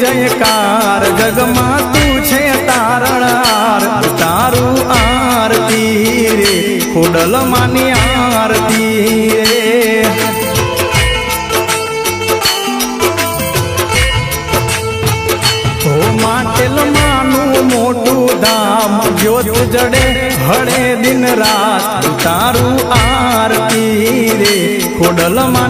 जयकार जगमा तू छे तारणार तारू आरती रे खोडल मानी आरती रे ओ माटेल मानु मोटू धाम ज्योत जड़े हड़े दिन रात तारू आरती रे खोडल मानी